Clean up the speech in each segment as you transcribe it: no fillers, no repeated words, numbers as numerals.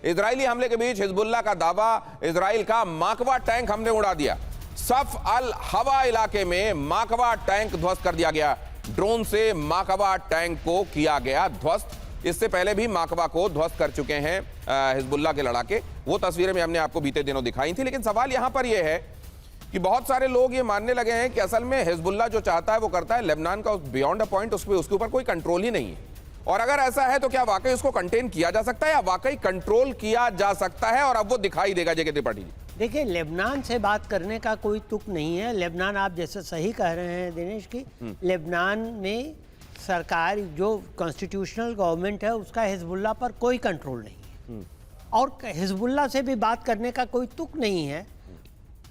Israeli हमले के बीच Hezbollah का दावा, इजराइल का माकवा टैंक हमने उड़ा दिया। सफ अल हवा इलाके में माकवा टैंक ध्वस्त कर दिया गया। ड्रोन से माकवा टैंक को किया गया ध्वस्त। इससे पहले भी माकवा को ध्वस्त कर चुके हैं हिजबुल्लाह के लड़ाके। वो तस्वीरें में हमने आपको बीते दिनों दिखाई थी। लेकिन सवाल यहां पर यह है कि बहुत सारे लोग ये मानने लगे हैं कि असल में हिजबुल्लाह जो चाहता है वो करता है। लेबनान का बियॉन्ड अ पॉइंट उसके ऊपर कोई कंट्रोल ही नहीं है। और अगर ऐसा है तो क्या वाकई उसको कंटेन किया जा सकता है या वाकई कंट्रोल किया जा सकता है? और अब वो दिखाई देगा। जे के त्रिपाठी जी, देखिए, लेबनान से बात करने का कोई तुक नहीं है। लेबनान, आप जैसे सही कह रहे हैं दिनेश की, लेबनान में सरकार जो कॉन्स्टिट्यूशनल गवर्नमेंट है उसका हिजबुल्लाह पर कोई कंट्रोल नहीं है। और हिजबुल्लाह से भी बात करने का कोई तुक नहीं है।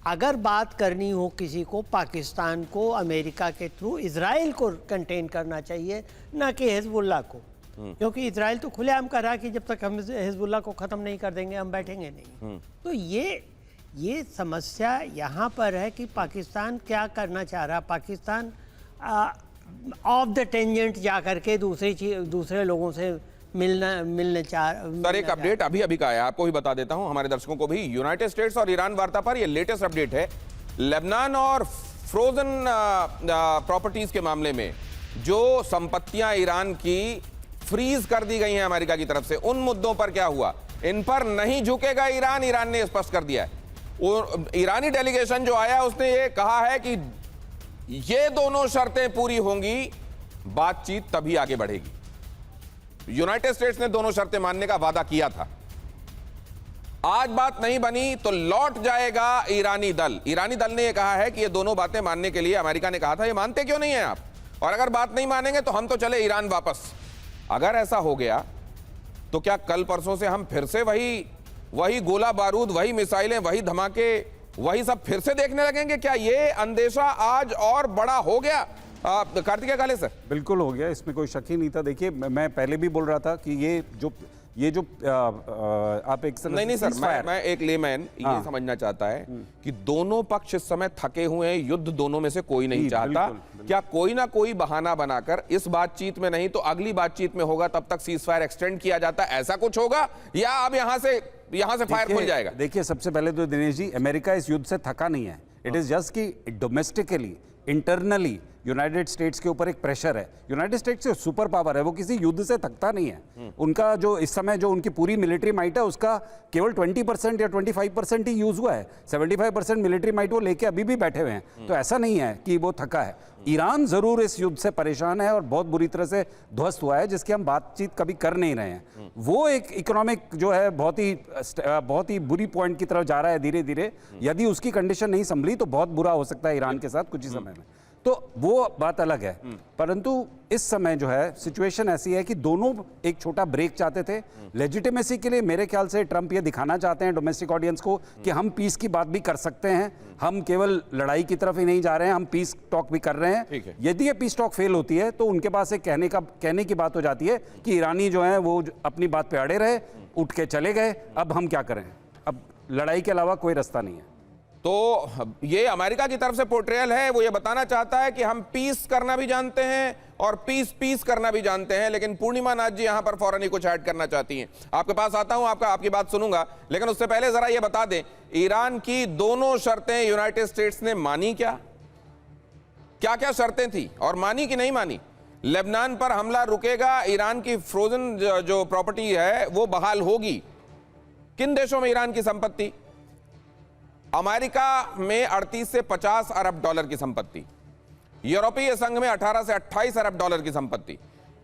अगर बात करनी हो किसी को, पाकिस्तान को अमेरिका के थ्रू इजराइल को कंटेन करना चाहिए, ना कि हिजबुल्लाह को। क्योंकि इजराइल तो खुलेआम कर रहा है कि जब तक हम हिजबुल्लाह को ख़त्म नहीं कर देंगे हम बैठेंगे नहीं। तो ये समस्या यहाँ पर है कि पाकिस्तान क्या करना चाह रहा है। पाकिस्तान ऑफ द टेंजेंट जा करके दूसरे लोगों से मिलने चाह। सर, एक अपडेट अभी का है, आपको भी बता देता हूं, हमारे दर्शकों को भी। यूनाइटेड स्टेट्स और ईरान वार्ता पर ये लेटेस्ट अपडेट है। लेबनान और फ्रोजन प्रॉपर्टीज के मामले में जो संपत्तियां ईरान की फ्रीज कर दी गई हैं अमेरिका की तरफ से, उन मुद्दों पर क्या हुआ, इन पर नहीं झुकेगा ईरान। ईरान ने स्पष्ट कर दिया है। ईरानी डेलीगेशन जो आया उसने ये कहा है कि ये दोनों शर्तें पूरी होंगी, बातचीत तभी आगे बढ़ेगी। यूनाइटेड स्टेट्स ने दोनों शर्तें मानने का वादा किया था। आज बात नहीं बनी तो लौट जाएगा ईरानी दल। ईरानी दल ने यह कहा है कि ये दोनों बातें मानने के लिए अमेरिका ने कहा था, ये मानते क्यों नहीं है आप? और अगर बात नहीं मानेंगे तो हम तो चले ईरान वापस। अगर ऐसा हो गया तो क्या कल परसों से हम फिर से वही गोला बारूद, वही मिसाइलें, वही धमाके, वही सब फिर से देखने लगेंगे? क्या ये अंदेशा आज और बड़ा हो गया? कार्तिकेय काले सर, बिल्कुल हो गया, इसमें कोई शक ही नहीं था। देखिए, मैं पहले भी बोल रहा था कि ये जो आप एक नहीं सर, मैं एक लेमैन ये समझना चाहता है कि दोनों पक्ष इस समय थके हुए हैं, युद्ध दोनों में से कोई नहीं चाहता। क्या कोई ना कोई बहाना बनाकर इस बातचीत में नहीं तो अगली बातचीत में होगा, तब तक सीज फायर एक्सटेंड किया जाता है, ऐसा कुछ होगा या अब यहां से फायर खुल जाएगा? देखिए, सबसे पहले तो दिनेश जी, अमेरिका इस युद्ध से थका नहीं है। इट इज जस्ट कि डोमेस्टिकली, इंटरनली यूनाइटेड स्टेट्स के ऊपर एक प्रेशर है। यूनाइटेड स्टेट्स जो सुपर पावर है वो किसी युद्ध से थकता नहीं है। उनका जो इस समय जो उनकी पूरी मिलिट्री माइट है उसका केवल 20% या 25% ही यूज हुआ है। 75% मिलिट्री माइट वो लेके अभी भी बैठे हुए हैं। तो ऐसा नहीं है कि वो थका है। ईरान जरूर इस युद्ध से परेशान है और बहुत बुरी तरह से ध्वस्त हुआ है, जिसकी हम बातचीत कभी कर नहीं रहे हैं। वो एक इकोनॉमिक जो है बहुत ही बुरी पॉइंट की तरफ जा रहा है धीरे धीरे। यदि उसकी कंडीशन नहीं संभली तो बहुत बुरा हो सकता है ईरान के साथ कुछ ही समय में। तो वो बात अलग है। परंतु इस समय जो है सिचुएशन ऐसी है कि दोनों एक छोटा ब्रेक चाहते थे। लेजिटिमेसी के लिए मेरे ख्याल से ट्रंप ये दिखाना चाहते हैं डोमेस्टिक ऑडियंस को कि हम पीस की बात भी कर सकते हैं, हम केवल लड़ाई की तरफ ही नहीं जा रहे हैं, हम पीस टॉक भी कर रहे हैं। यदि ये पीस टॉक फेल होती है तो उनके पास एक कहने की बात हो जाती है कि ईरानी जो है वो अपनी बात पे अड़े रहे, उठ के चले गए, अब हम क्या करें, अब लड़ाई के अलावा कोई रास्ता नहीं है। तो ये अमेरिका की तरफ से पोर्ट्रेयल है, वो ये बताना चाहता है कि हम पीस करना भी जानते हैं और पीस करना भी जानते हैं। लेकिन पूर्णिमा नाथ जी यहां पर फौरन ही कुछ ऐड करना चाहती हैं। आपके पास आता हूं, आपकी बात सुनूंगा, लेकिन उससे पहले जरा ये बता दें, ईरान की दोनों शर्तें यूनाइटेड स्टेट्स ने मानी क्या? क्या शर्तें थी और मानी कि नहीं मानी? लेबनान पर हमला रुकेगा, ईरान की फ्रोजन जो प्रॉपर्टी है वो बहाल होगी। किन देशों में ईरान की संपत्ति? अमेरिका में 38 से 50 अरब डॉलर की संपत्ति, यूरोपीय संघ में 18 से 28 अरब डॉलर की संपत्ति,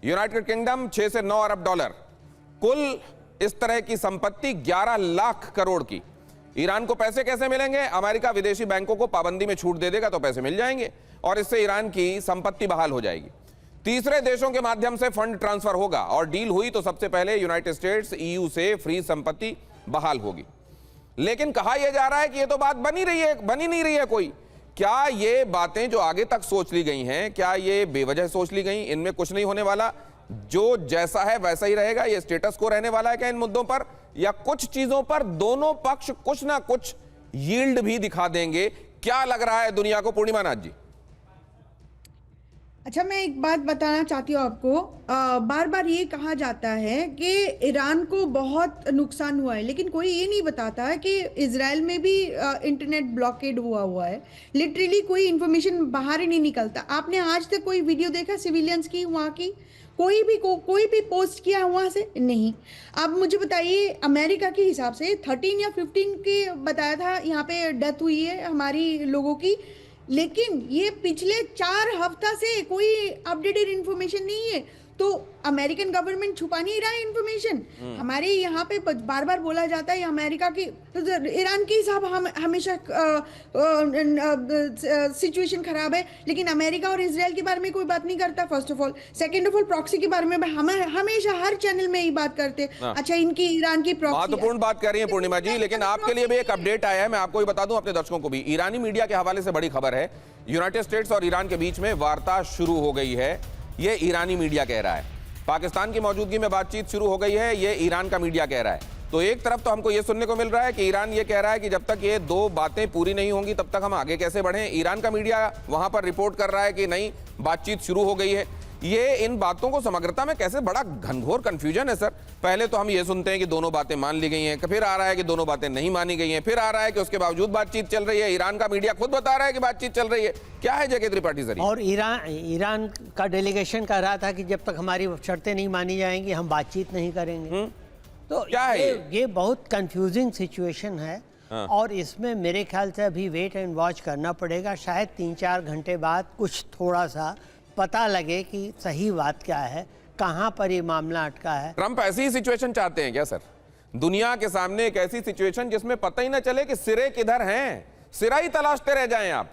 यूनाइटेड किंगडम 6 से 9 अरब डॉलर, कुल इस तरह की संपत्ति 11 लाख करोड़ की। ईरान को पैसे कैसे मिलेंगे? अमेरिका विदेशी बैंकों को पाबंदी में छूट दे देगा तो पैसे मिल जाएंगे और इससे ईरान की संपत्ति बहाल हो जाएगी। तीसरे देशों के माध्यम से फंड ट्रांसफर होगा और डील हुई तो सबसे पहले यूनाइटेड स्टेट्स ईयू से फ्री संपत्ति बहाल होगी। लेकिन कहा यह जा रहा है कि ये तो बात बनी नहीं रही है कोई। क्या ये बातें जो आगे तक सोच ली गई हैं, क्या ये बेवजह सोच ली गई? इनमें कुछ नहीं होने वाला, जो जैसा है वैसा ही रहेगा, ये स्टेटस को रहने वाला है क्या इन मुद्दों पर? या कुछ चीजों पर दोनों पक्ष कुछ ना कुछ यील्ड भी दिखा देंगे? क्या लग रहा है दुनिया को, पूर्णिमा नाथ जी? अच्छा, मैं एक बात बताना चाहती हूँ आपको। बार बार ये कहा जाता है कि ईरान को बहुत नुकसान हुआ है, लेकिन कोई ये नहीं बताता है कि इजराइल में भी इंटरनेट ब्लॉकेड हुआ है। लिटरली कोई इन्फॉर्मेशन बाहर ही नहीं निकलता। आपने आज तक कोई वीडियो देखा सिविलियंस की वहाँ की? कोई भी पोस्ट किया वहाँ से? नहीं। आप मुझे बताइए, अमेरिका के हिसाब से 13 या 15 के बताया था यहाँ पे डेथ हुई है हमारी लोगों की, लेकिन ये पिछले 4 हफ्ता से कोई अपडेटेड इंफॉर्मेशन नहीं है। तो अमेरिकन गवर्नमेंट छुपा नहीं रहा है इंफॉर्मेशन। हमारे यहाँ पे बार बार बोला जाता है अमेरिका की, तो ईरान के हिसाब हम हमेशा सिचुएशन खराब है, लेकिन अमेरिका और इजराइल के बारे में कोई बात नहीं करता। First of all, second of all, proxy के बारे में हम हमेशा हर चैनल में ही बात करते। अच्छा, इनकी ईरान की प्रॉक्सी महत्वपूर्ण बात कर रही है पूर्णिमा जी, लेकिन आपके लिए भी एक अपडेट आया है, मैं आपको भी बता दूं, अपने दर्शकों को भी। ईरानी मीडिया के हवाले से बड़ी खबर है, यूनाइटेड स्टेट्स और ईरान के बीच में वार्ता शुरू हो गई है, ये ईरानी मीडिया कह रहा है। पाकिस्तान की मौजूदगी में बातचीत शुरू हो गई है, ये ईरान का मीडिया कह रहा है। तो एक तरफ तो हमको ये सुनने को मिल रहा है कि ईरान ये कह रहा है कि जब तक ये 2 बातें पूरी नहीं होंगी तब तक हम आगे कैसे बढ़ें। ईरान का मीडिया वहां पर रिपोर्ट कर रहा है कि नहीं, बातचीत शुरू हो गई है। ये इन बातों को समग्रता में कैसे, बड़ा घनघोर कंफ्यूजन है सर। पहले तो हम ये सुनते हैं कि दोनों बातें मान ली गई हैं, फिर आ रहा है कि दोनों बातें नहीं मानी गई हैं, फिर आ रहा है कि उसके बावजूद बातचीत चल रही है। ईरान का मीडिया खुद बता रहा है कि बातचीत चल रही है। क्या है जेके त्रिपाठी सर? और ईरान का डेलीगेशन कह रहा था कि जब तक हमारी शर्तें नहीं मानी जाएंगी हम बातचीत नहीं करेंगे। तो क्या है ये बहुत कंफ्यूजिंग सिचुएशन है। और इसमें मेरे ख्याल से अभी वेट एंड वॉच करना पड़ेगा। शायद 3-4 घंटे बाद कुछ थोड़ा सा पता लगे कि सही बात क्या है, कहाँ पर ये मामला अटका है। ट्रंप ऐसी ही सिचुएशन चाहते हैं क्या सर? दुनिया के सामने एक ऐसी सिचुएशन जिसमें पता ही ना चले कि सिरे किधर हैं, सिरा ही तलाशते रह जाएं आप।